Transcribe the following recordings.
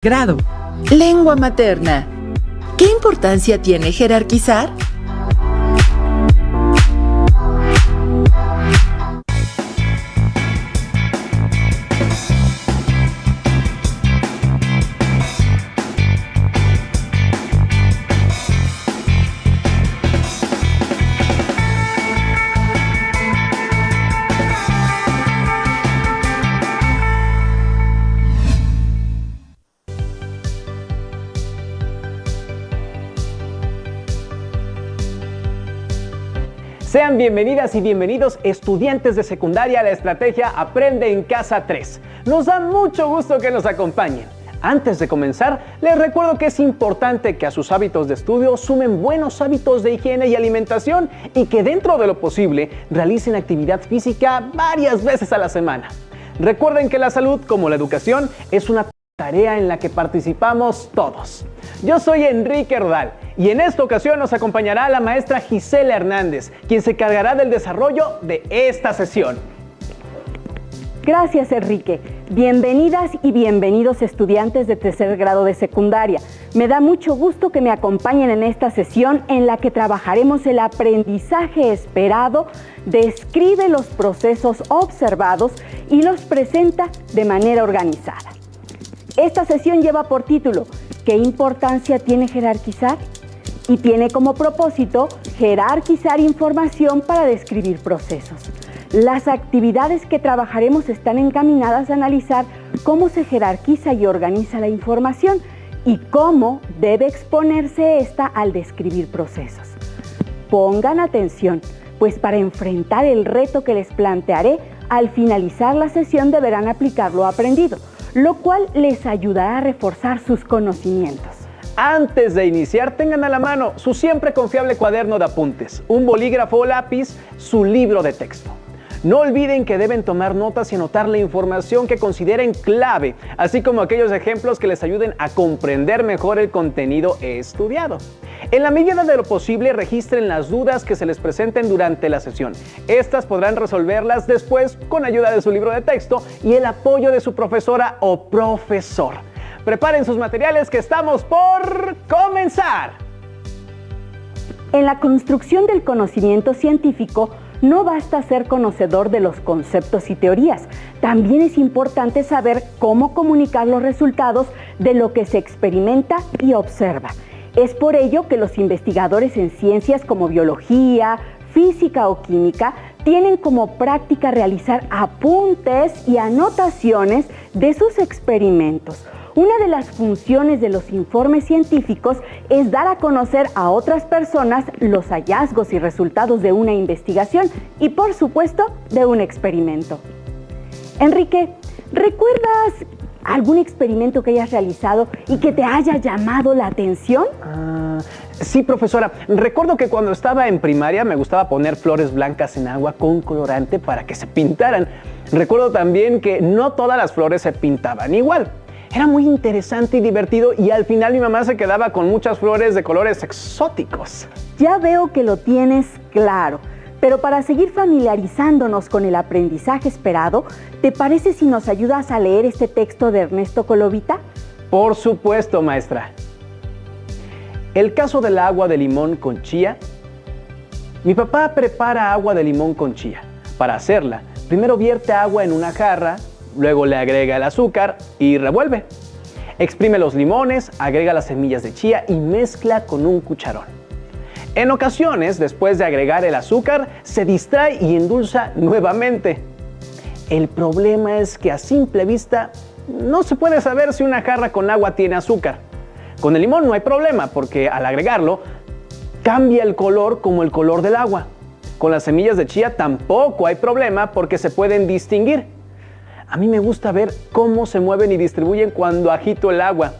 Grado. Lengua materna. ¿Qué importancia tiene jerarquizar? Sean bienvenidas y bienvenidos estudiantes de secundaria a la estrategia Aprende en Casa 3. Nos da mucho gusto que nos acompañen. Antes de comenzar, les recuerdo que es importante que a sus hábitos de estudio sumen buenos hábitos de higiene y alimentación y que dentro de lo posible realicen actividad física varias veces a la semana. Recuerden que la salud, como la educación, es una tarea en la que participamos todos. Yo soy Enrique Rodal y en esta ocasión nos acompañará la maestra Gisela Hernández, quien se encargará del desarrollo de esta sesión. Gracias, Enrique. Bienvenidas y bienvenidos estudiantes de tercer grado de secundaria. Me da mucho gusto que me acompañen en esta sesión en la que trabajaremos el aprendizaje esperado, describe los procesos observados y los presenta de manera organizada. Esta sesión lleva por título ¿Qué importancia tiene jerarquizar? Y tiene como propósito jerarquizar información para describir procesos. Las actividades que trabajaremos están encaminadas a analizar cómo se jerarquiza y organiza la información y cómo debe exponerse esta al describir procesos. Pongan atención, pues para enfrentar el reto que les plantearé, al finalizar la sesión deberán aplicar lo aprendido, lo cual les ayudará a reforzar sus conocimientos. Antes de iniciar, tengan a la mano su siempre confiable cuaderno de apuntes, un bolígrafo o lápiz, su libro de texto. No olviden que deben tomar notas y anotar la información que consideren clave, así como aquellos ejemplos que les ayuden a comprender mejor el contenido estudiado. En la medida de lo posible, registren las dudas que se les presenten durante la sesión. Estas podrán resolverlas después con ayuda de su libro de texto y el apoyo de su profesora o profesor. Preparen sus materiales que estamos por comenzar. En la construcción del conocimiento científico, no basta ser conocedor de los conceptos y teorías. También es importante saber cómo comunicar los resultados de lo que se experimenta y observa. Es por ello que los investigadores en ciencias como biología, física o química tienen como práctica realizar apuntes y anotaciones de sus experimentos. Una de las funciones de los informes científicos es dar a conocer a otras personas los hallazgos y resultados de una investigación y, por supuesto, de un experimento. Enrique, ¿recuerdas algún experimento que hayas realizado y que te haya llamado la atención? Sí, profesora. Recuerdo que cuando estaba en primaria me gustaba poner flores blancas en agua con colorante para que se pintaran. Recuerdo también que no todas las flores se pintaban igual. Era muy interesante y divertido y al final mi mamá se quedaba con muchas flores de colores exóticos. Ya veo que lo tienes claro, pero para seguir familiarizándonos con el aprendizaje esperado, ¿te parece si nos ayudas a leer este texto de Ernesto Colovita? Por supuesto, maestra. El caso del agua de limón con chía. Mi papá prepara agua de limón con chía. Para hacerla, primero vierte agua en una jarra, luego le agrega el azúcar y revuelve. Exprime los limones, agrega las semillas de chía y mezcla con un cucharón. En ocasiones, después de agregar el azúcar, se distrae y endulza nuevamente. El problema es que a simple vista no se puede saber si una jarra con agua tiene azúcar. Con el limón no hay problema porque al agregarlo cambia el color como el color del agua. Con las semillas de chía tampoco hay problema porque se pueden distinguir. A mí me gusta ver cómo se mueven y distribuyen cuando agito el agua.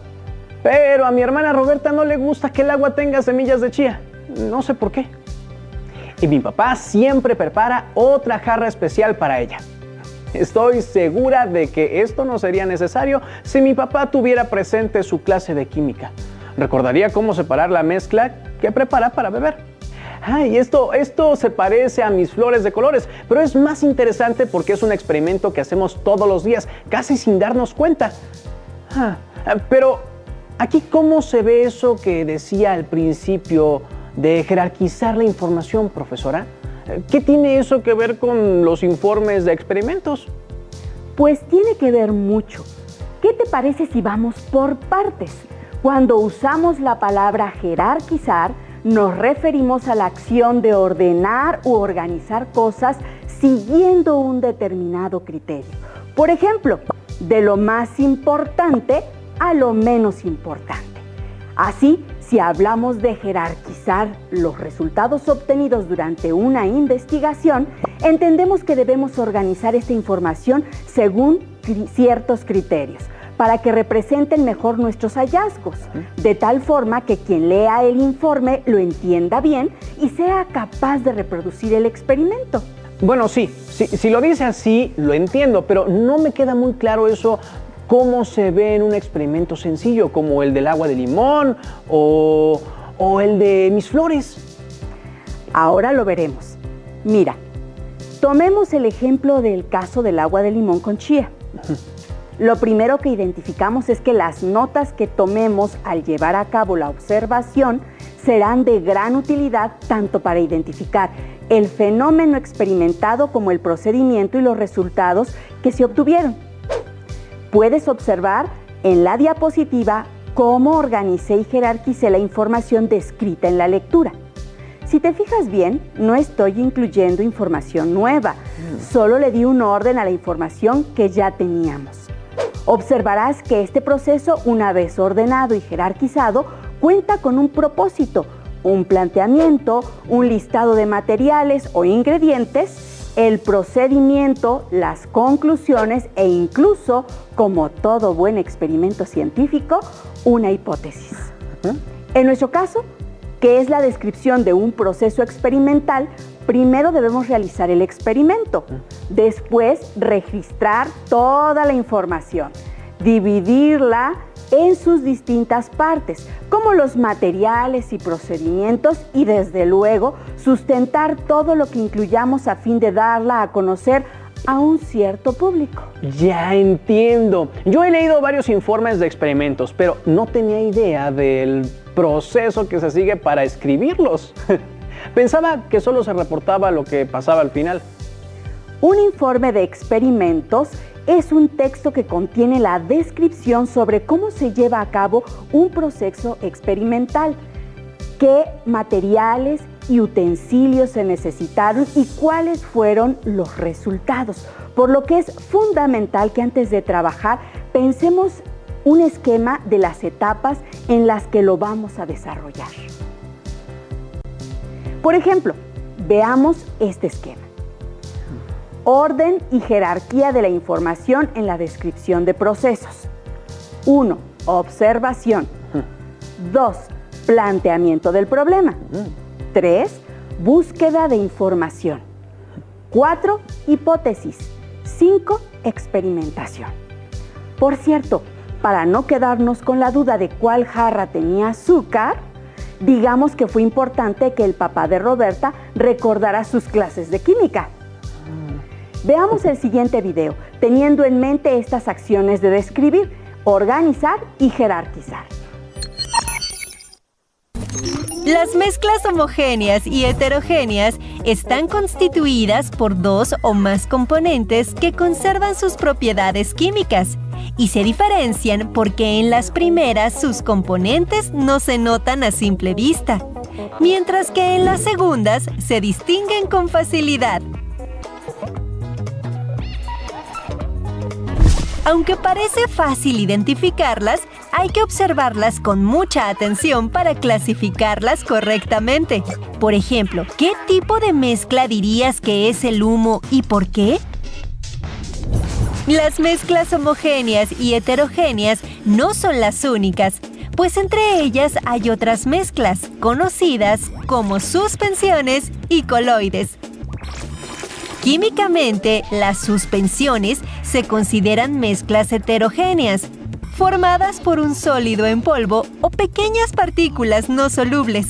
Pero a mi hermana Roberta no le gusta que el agua tenga semillas de chía. No sé por qué. Y mi papá siempre prepara otra jarra especial para ella. Estoy segura de que esto no sería necesario si mi papá tuviera presente su clase de química. Recordaría cómo separar la mezcla que prepara para beber. Y esto se parece a mis flores de colores, pero es más interesante porque es un experimento que hacemos todos los días, casi sin darnos cuenta. Pero aquí, ¿cómo se ve eso que decía al principio de jerarquizar la información, profesora? ¿Qué tiene eso que ver con los informes de experimentos? Pues tiene que ver mucho. ¿Qué te parece si vamos por partes? Cuando usamos la palabra jerarquizar, nos referimos a la acción de ordenar u organizar cosas siguiendo un determinado criterio. Por ejemplo, de lo más importante a lo menos importante. Así, si hablamos de jerarquizar los resultados obtenidos durante una investigación, entendemos que debemos organizar esta información según ciertos criterios, para que representen mejor nuestros hallazgos, de tal forma que quien lea el informe lo entienda bien y sea capaz de reproducir el experimento. Bueno, sí, si lo dice así, lo entiendo, pero no me queda muy claro eso, cómo se ve en un experimento sencillo, como el del agua de limón o el de mis flores. Ahora lo veremos. Mira, tomemos el ejemplo del caso del agua de limón con chía. Lo primero que identificamos es que las notas que tomemos al llevar a cabo la observación serán de gran utilidad tanto para identificar el fenómeno experimentado como el procedimiento y los resultados que se obtuvieron. Puedes observar en la diapositiva cómo organicé y jerarquicé la información descrita en la lectura. Si te fijas bien, no estoy incluyendo información nueva, solo le di un orden a la información que ya teníamos. Observarás que este proceso, una vez ordenado y jerarquizado, cuenta con un propósito, un planteamiento, un listado de materiales o ingredientes, el procedimiento, las conclusiones e incluso, como todo buen experimento científico, una hipótesis. En nuestro caso, que es la descripción de un proceso experimental, primero debemos realizar el experimento, después registrar toda la información, dividirla en sus distintas partes, como los materiales y procedimientos, y desde luego sustentar todo lo que incluyamos a fin de darla a conocer a un cierto público. Ya entiendo. Yo he leído varios informes de experimentos, pero no tenía idea del proceso que se sigue para escribirlos. Pensaba que solo se reportaba lo que pasaba al final. Un informe de experimentos es un texto que contiene la descripción sobre cómo se lleva a cabo un proceso experimental, qué materiales y utensilios se necesitaron y cuáles fueron los resultados. Por lo que es fundamental que antes de trabajar pensemos un esquema de las etapas en las que lo vamos a desarrollar. Por ejemplo, veamos este esquema. Orden y jerarquía de la información en la descripción de procesos. 1. Observación. 2. Planteamiento del problema. 3. Búsqueda de información. 4. Hipótesis. 5. Experimentación. Por cierto, para no quedarnos con la duda de cuál jarra tenía azúcar, digamos que fue importante que el papá de Roberta recordara sus clases de química. Veamos el siguiente video, teniendo en mente estas acciones de describir, organizar y jerarquizar. Las mezclas homogéneas y heterogéneas están constituidas por dos o más componentes que conservan sus propiedades químicas y se diferencian porque en las primeras sus componentes no se notan a simple vista, mientras que en las segundas se distinguen con facilidad. Aunque parece fácil identificarlas, hay que observarlas con mucha atención para clasificarlas correctamente. Por ejemplo, ¿qué tipo de mezcla dirías que es el humo y por qué? Las mezclas homogéneas y heterogéneas no son las únicas, pues entre ellas hay otras mezclas, conocidas como suspensiones y coloides. Químicamente, las suspensiones se consideran mezclas heterogéneas, formadas por un sólido en polvo o pequeñas partículas no solubles,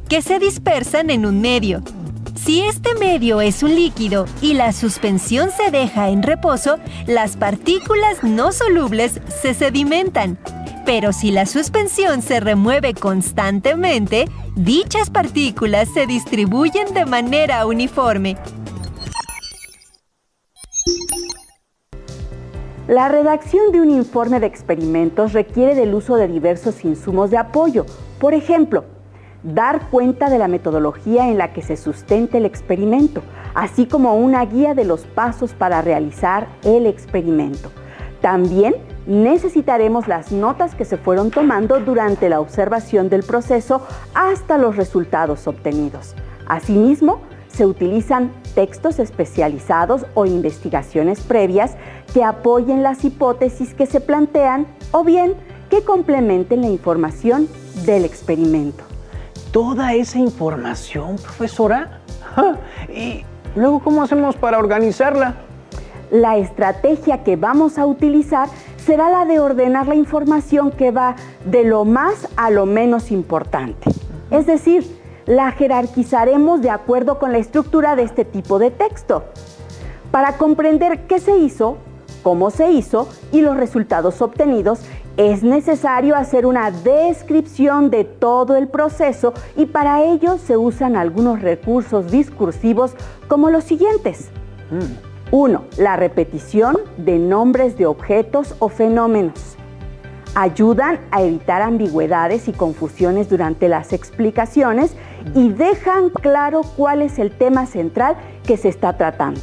que se dispersan en un medio. Si este medio es un líquido y la suspensión se deja en reposo, las partículas no solubles se sedimentan, Pero si la suspensión se remueve constantemente, dichas partículas se distribuyen de manera uniforme. La redacción de un informe de experimentos requiere del uso de diversos insumos de apoyo. Por ejemplo, dar cuenta de la metodología en la que se sustenta el experimento, así como una guía de los pasos para realizar el experimento. También necesitaremos las notas que se fueron tomando durante la observación del proceso hasta los resultados obtenidos. Asimismo, se utilizan textos especializados o investigaciones previas que apoyen las hipótesis que se plantean o bien que complementen la información del experimento. ¿Toda esa información, profesora? ¿Y luego cómo hacemos para organizarla? La estrategia que vamos a utilizar será la de ordenar la información que va de lo más a lo menos importante. Es decir, la jerarquizaremos de acuerdo con la estructura de este tipo de texto. Para comprender qué se hizo, cómo se hizo y los resultados obtenidos, es necesario hacer una descripción de todo el proceso y para ello se usan algunos recursos discursivos como los siguientes. 1. La repetición de nombres de objetos o fenómenos. Ayudan a evitar ambigüedades y confusiones durante las explicaciones y dejan claro cuál es el tema central que se está tratando.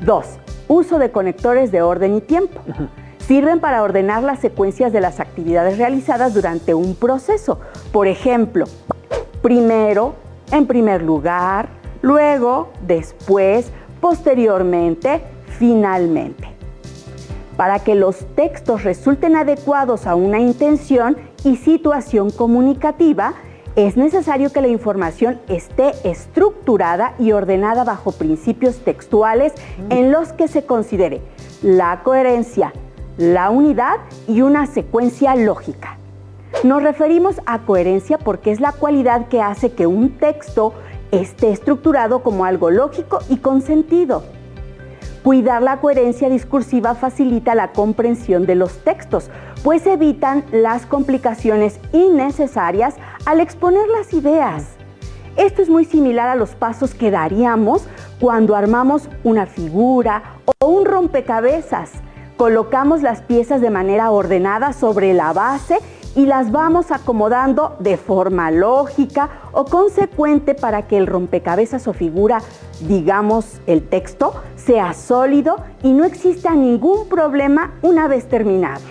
2. Uso de conectores de orden y tiempo. Sirven para ordenar las secuencias de las actividades realizadas durante un proceso. Por ejemplo, primero, en primer lugar, luego, después, posteriormente, finalmente. Para que los textos resulten adecuados a una intención y situación comunicativa, es necesario que la información esté estructurada y ordenada bajo principios textuales en los que se considere la coherencia, la unidad y una secuencia lógica. Nos referimos a coherencia porque es la cualidad que hace que un texto esté estructurado como algo lógico y con sentido. Cuidar la coherencia discursiva facilita la comprensión de los textos, pues evitan las complicaciones innecesarias al exponer las ideas. Esto es muy similar a los pasos que daríamos cuando armamos una figura o un rompecabezas. Colocamos las piezas de manera ordenada sobre la base y las vamos acomodando de forma lógica o consecuente para que el rompecabezas o figura, digamos el texto, sea sólido y no exista ningún problema una vez terminado.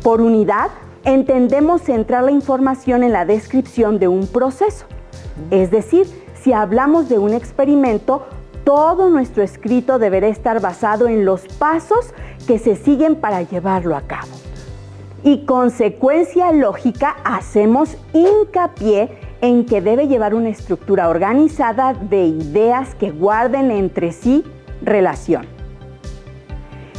Por unidad, entendemos centrar la información en la descripción de un proceso. Es decir, si hablamos de un experimento, todo nuestro escrito deberá estar basado en los pasos que se siguen para llevarlo a cabo. Y consecuencia lógica, hacemos hincapié en que debe llevar una estructura organizada de ideas que guarden entre sí relación.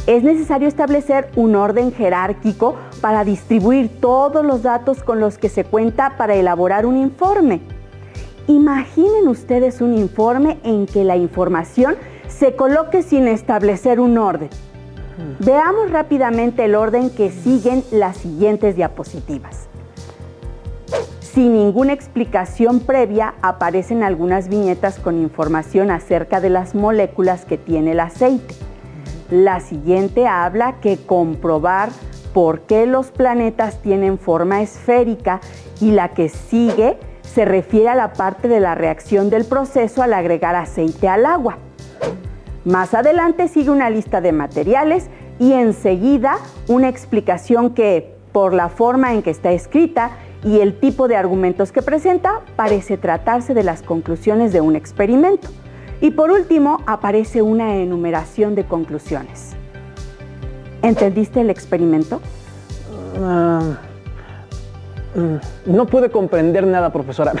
Es necesario establecer un orden jerárquico para distribuir todos los datos con los que se cuenta para elaborar un informe. Imaginen ustedes un informe en que la información se coloque sin establecer un orden. Veamos rápidamente el orden que siguen las siguientes diapositivas. Sin ninguna explicación previa, aparecen algunas viñetas con información acerca de las moléculas que tiene el aceite. La siguiente habla que comprobar por qué los planetas tienen forma esférica y la que sigue se refiere a la parte de la reacción del proceso al agregar aceite al agua. Más adelante sigue una lista de materiales y enseguida una explicación que, por la forma en que está escrita y el tipo de argumentos que presenta, parece tratarse de las conclusiones de un experimento. Y por último, aparece una enumeración de conclusiones. ¿Entendiste el experimento? No pude comprender nada, profesora.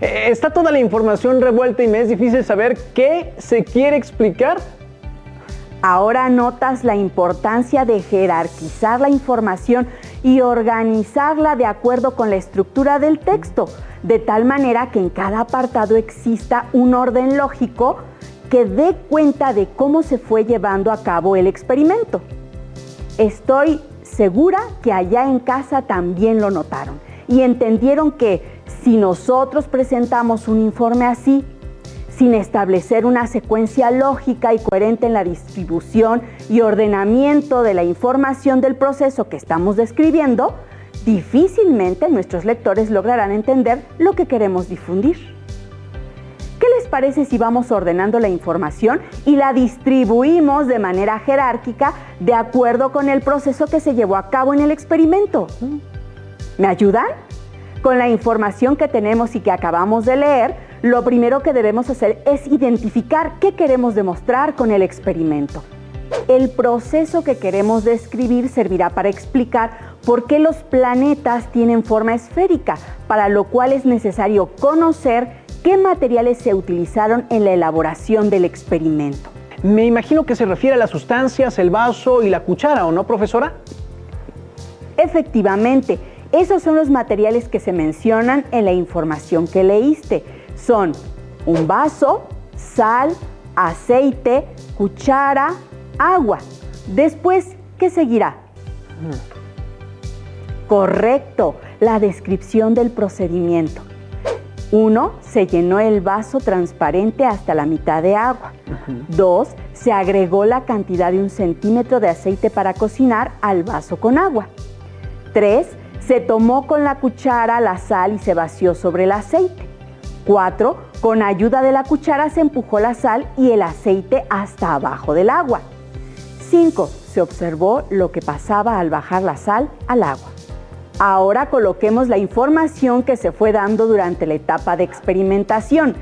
Está toda la información revuelta y me es difícil saber qué se quiere explicar. Ahora notas la importancia de jerarquizar la información y organizarla de acuerdo con la estructura del texto, de tal manera que en cada apartado exista un orden lógico que dé cuenta de cómo se fue llevando a cabo el experimento. Estoy segura que allá en casa también lo notaron y entendieron que si nosotros presentamos un informe así, sin establecer una secuencia lógica y coherente en la distribución y ordenamiento de la información del proceso que estamos describiendo, difícilmente nuestros lectores lograrán entender lo que queremos difundir. ¿Qué les parece si vamos ordenando la información y la distribuimos de manera jerárquica de acuerdo con el proceso que se llevó a cabo en el experimento? ¿Me ayudan? Con la información que tenemos y que acabamos de leer, lo primero que debemos hacer es identificar qué queremos demostrar con el experimento. El proceso que queremos describir servirá para explicar por qué los planetas tienen forma esférica, para lo cual es necesario conocer qué materiales se utilizaron en la elaboración del experimento. Me imagino que se refiere a las sustancias, el vaso y la cuchara, ¿o no, profesora? Efectivamente, esos son los materiales que se mencionan en la información que leíste. Son un vaso, sal, aceite, cuchara, agua. Después, ¿qué seguirá? Correcto, la descripción del procedimiento. 1. Se llenó el vaso transparente hasta la mitad de agua. 2. Se agregó la cantidad de 1 centímetro de aceite para cocinar al vaso con agua. 3. Se tomó con la cuchara la sal y se vació sobre el aceite. 4. Con ayuda de la cuchara se empujó la sal y el aceite hasta abajo del agua. 5. Se observó lo que pasaba al bajar la sal al agua. Ahora coloquemos la información que se fue dando durante la etapa de experimentación,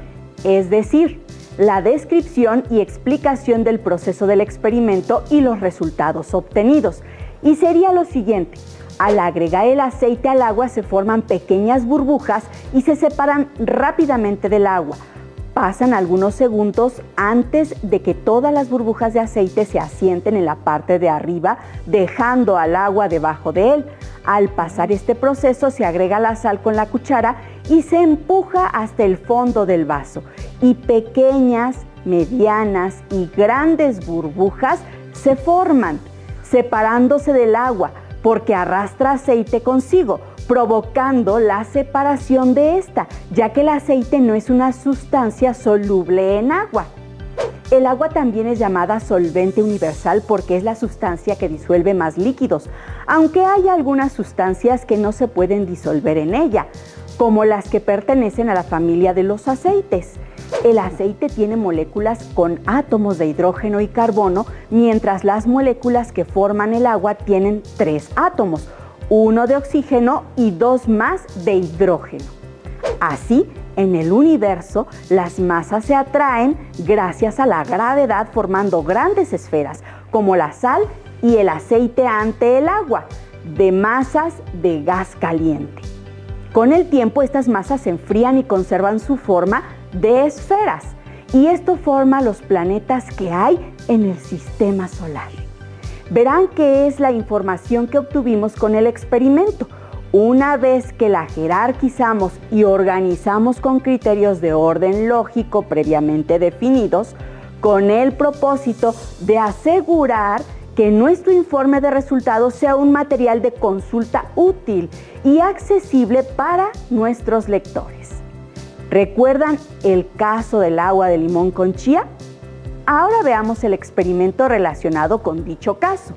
es decir, la descripción y explicación del proceso del experimento y los resultados obtenidos. Y sería lo siguiente: al agregar el aceite al agua se forman pequeñas burbujas y se separan rápidamente del agua. Pasan algunos segundos antes de que todas las burbujas de aceite se asienten en la parte de arriba, dejando al agua debajo de él. Al pasar este proceso se agrega la sal con la cuchara y se empuja hasta el fondo del vaso. Y pequeñas, medianas y grandes burbujas se forman, separándose del agua, porque arrastra aceite consigo, provocando la separación de esta, ya que el aceite no es una sustancia soluble en agua. El agua también es llamada solvente universal porque es la sustancia que disuelve más líquidos, aunque hay algunas sustancias que no se pueden disolver en ella, como las que pertenecen a la familia de los aceites. El aceite tiene moléculas con átomos de hidrógeno y carbono, mientras las moléculas que forman el agua tienen 3 átomos, 1 de oxígeno y 2 más de hidrógeno. Así, en el universo, las masas se atraen gracias a la gravedad, formando grandes esferas, como la sal y el aceite ante el agua, de masas de gas caliente. Con el tiempo, estas masas se enfrían y conservan su forma de esferas, y esto forma los planetas que hay en el sistema solar. Verán que es la información que obtuvimos con el experimento. Una vez que la jerarquizamos y organizamos con criterios de orden lógico previamente definidos, con el propósito de asegurar que nuestro informe de resultados sea un material de consulta útil y accesible para nuestros lectores. ¿Recuerdan el caso del agua de limón con chía? Ahora veamos el experimento relacionado con dicho caso.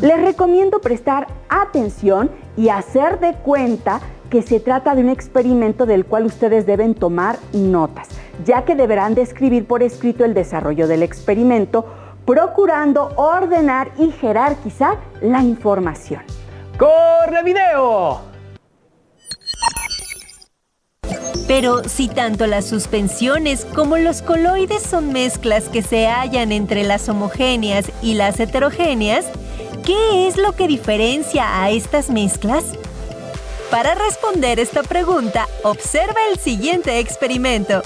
Les recomiendo prestar atención y hacer de cuenta que se trata de un experimento del cual ustedes deben tomar notas, ya que deberán describir por escrito el desarrollo del experimento, procurando ordenar y jerarquizar la información. ¡Corre video! Pero si tanto las suspensiones como los coloides son mezclas que se hallan entre las homogéneas y las heterogéneas, ¿qué es lo que diferencia a estas mezclas? Para responder esta pregunta, observa el siguiente experimento.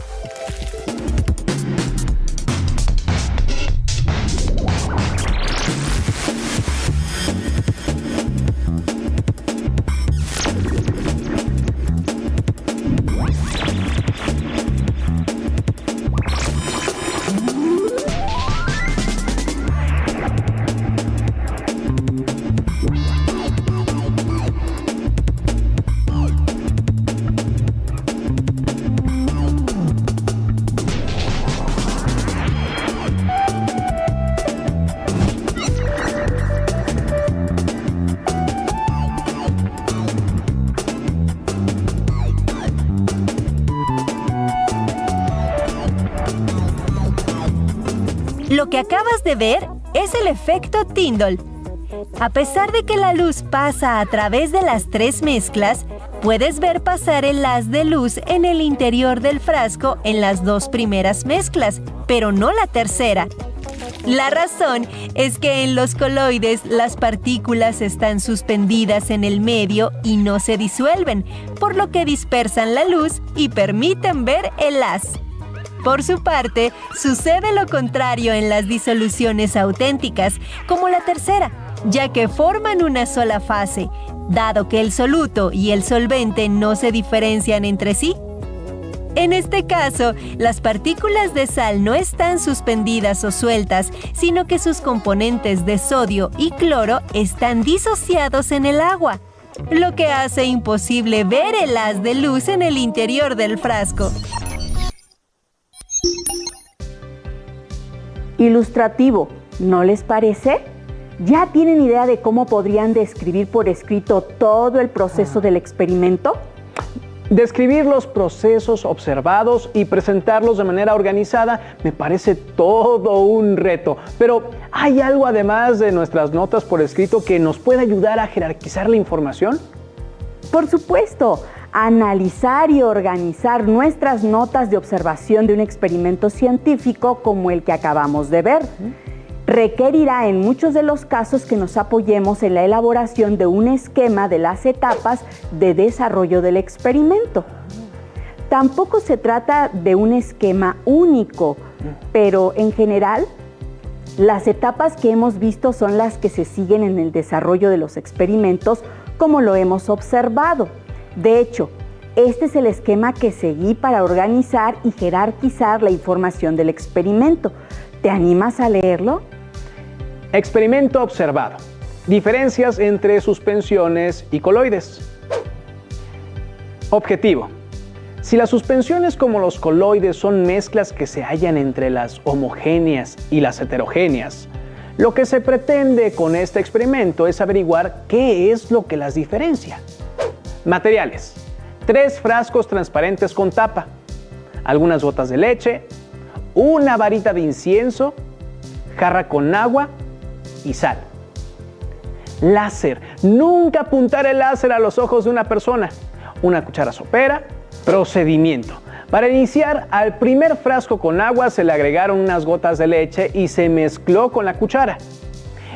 Lo que acabas de ver es el efecto Tyndall. A pesar de que la luz pasa a través de las 3 mezclas, puedes ver pasar el haz de luz en el interior del frasco en las 2 primeras mezclas, pero no la tercera. La razón es que en los coloides las partículas están suspendidas en el medio y no se disuelven, por lo que dispersan la luz y permiten ver el haz. Por su parte, sucede lo contrario en las disoluciones auténticas, como la tercera, ya que forman una sola fase, dado que el soluto y el solvente no se diferencian entre sí. En este caso, las partículas de sal no están suspendidas o sueltas, sino que sus componentes de sodio y cloro están disociados en el agua, lo que hace imposible ver el haz de luz en el interior del frasco. Ilustrativo, ¿no les parece? ¿Ya tienen idea de cómo podrían describir por escrito todo el proceso del experimento? Describir los procesos observados y presentarlos de manera organizada me parece todo un reto. Pero, ¿hay algo además de nuestras notas por escrito que nos pueda ayudar a jerarquizar la información? Por supuesto, analizar y organizar nuestras notas de observación de un experimento científico como el que acabamos de ver. Requerirá en muchos de los casos que nos apoyemos en la elaboración de un esquema de las etapas de desarrollo del experimento. Tampoco se trata de un esquema único, pero en general, las etapas que hemos visto son las que se siguen en el desarrollo de los experimentos como lo hemos observado. De hecho, este es el esquema que seguí para organizar y jerarquizar la información del experimento. ¿Te animas a leerlo? Experimento observado. Diferencias entre suspensiones y coloides. Objetivo. Si las suspensiones como los coloides son mezclas que se hallan entre las homogéneas y las heterogéneas, lo que se pretende con este experimento es averiguar qué es lo que las diferencia. Materiales. 3 frascos transparentes con tapa, algunas gotas de leche, una varita de incienso, jarra con agua y sal. Láser. Nunca apuntar el láser a los ojos de una persona. Una cuchara sopera. Procedimiento. Para iniciar, al primer frasco con agua se le agregaron unas gotas de leche y se mezcló con la cuchara.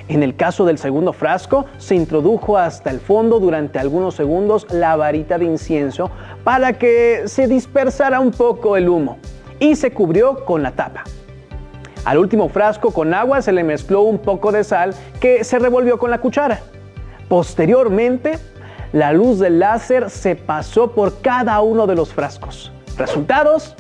En el caso del segundo frasco, se introdujo hasta el fondo durante algunos segundos la varita de incienso para que se dispersara un poco el humo y se cubrió con la tapa. Al último frasco con agua se le mezcló un poco de sal que se revolvió con la cuchara. Posteriormente, la luz del láser se pasó por cada uno de los frascos. ¿Resultados?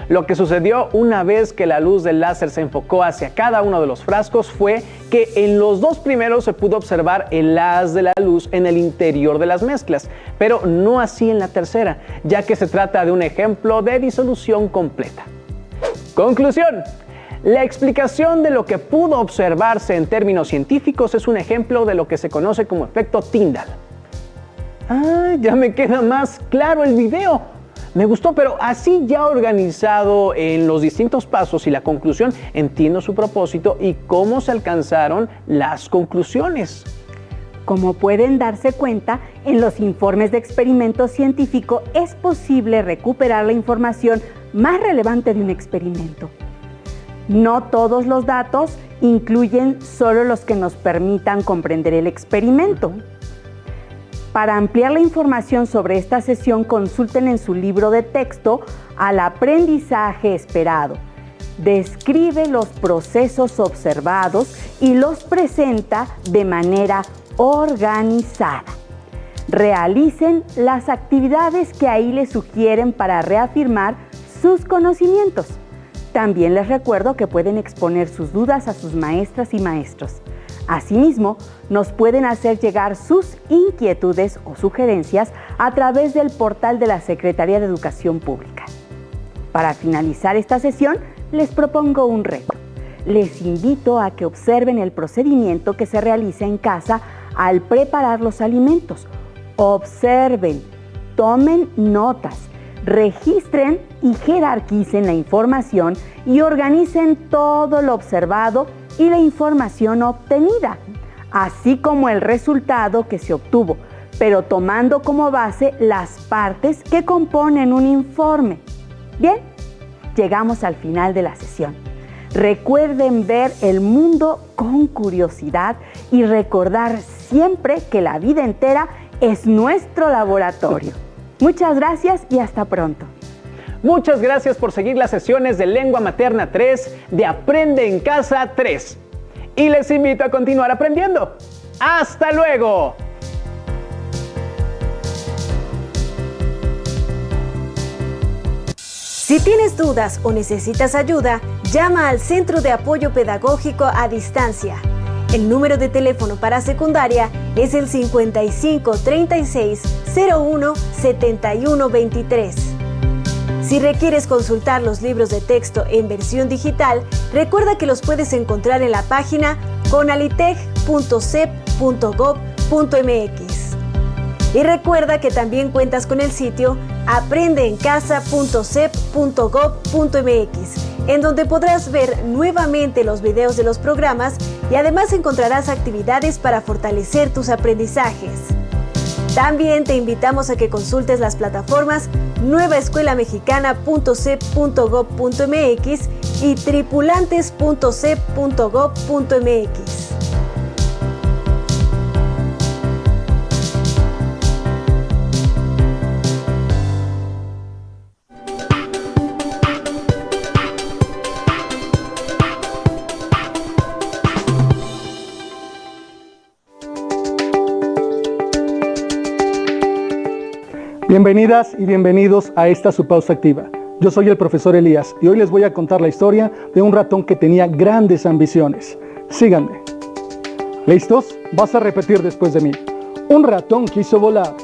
Lo que sucedió una vez que la luz del láser se enfocó hacia cada uno de los frascos fue que en los 2 primeros se pudo observar el haz de la luz en el interior de las mezclas, pero no así en la tercera, ya que se trata de un ejemplo de disolución completa. Conclusión. La explicación de lo que pudo observarse en términos científicos es un ejemplo de lo que se conoce como efecto Tyndall. Ya me queda más claro el video. Me gustó, pero así ya organizado en los distintos pasos y la conclusión, entiendo su propósito y cómo se alcanzaron las conclusiones. Como pueden darse cuenta, en los informes de experimento científico es posible recuperar la información más relevante de un experimento. No todos los datos incluyen solo los que nos permitan comprender el experimento. Para ampliar la información sobre esta sesión, consulten en su libro de texto Al aprendizaje esperado. Describe los procesos observados y los presenta de manera organizada. Realicen las actividades que ahí les sugieren para reafirmar sus conocimientos. También les recuerdo que pueden exponer sus dudas a sus maestras y maestros. Asimismo, nos pueden hacer llegar sus inquietudes o sugerencias a través del portal de la Secretaría de Educación Pública. Para finalizar esta sesión, les propongo un reto. Les invito a que observen el procedimiento que se realiza en casa al preparar los alimentos. Observen, tomen notas, registren y jerarquicen la información y organicen todo lo observado y la información obtenida, así como el resultado que se obtuvo, pero tomando como base las partes que componen un informe. Bien, llegamos al final de la sesión. Recuerden ver el mundo con curiosidad y recordar siempre que la vida entera es nuestro laboratorio. Muchas gracias y hasta pronto. Muchas gracias por seguir las sesiones de Lengua Materna 3 de Aprende en Casa 3. Y les invito a continuar aprendiendo. ¡Hasta luego! Si tienes dudas o necesitas ayuda, llama al Centro de Apoyo Pedagógico a Distancia. El número de teléfono para secundaria es el 55 36 01 71 23. Si requieres consultar los libros de texto en versión digital, recuerda que los puedes encontrar en la página conalitech.cep.gov.mx. Y recuerda que también cuentas con el sitio aprendeencasa.cep.gov.mx, en donde podrás ver nuevamente los videos de los programas y además encontrarás actividades para fortalecer tus aprendizajes. También te invitamos a que consultes las plataformas nuevaescuelamexicana.cep.gov.mx y tripulantes.cep.gov.mx. Bienvenidas y bienvenidos a esta su pausa activa. Yo soy el profesor Elías y hoy les voy a contar la historia de un ratón que tenía grandes ambiciones. Síganme. ¿Listos? Vas a repetir después de mí. Un ratón quiso volar.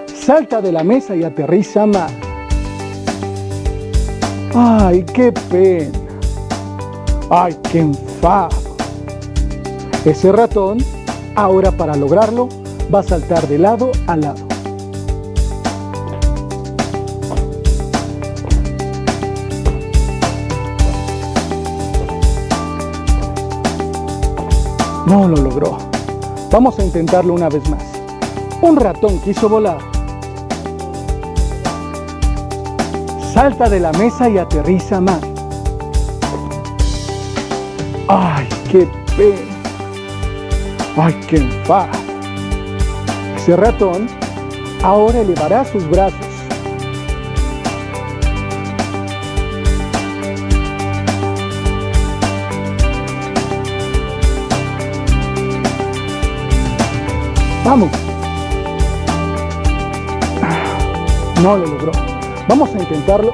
Salta de la mesa y aterriza mal. ¡Ay, qué pena! ¡Ay, qué enfado! Ese ratón, ahora para lograrlo, va a saltar de lado a lado. No lo logró. Vamos a intentarlo una vez más. Un ratón quiso volar. Salta de la mesa y aterriza mal. ¡Ay, qué pena! ¡Ay, qué enfado! Ese ratón ahora elevará sus brazos. ¡Vamos! No lo logró. Vamos a intentarlo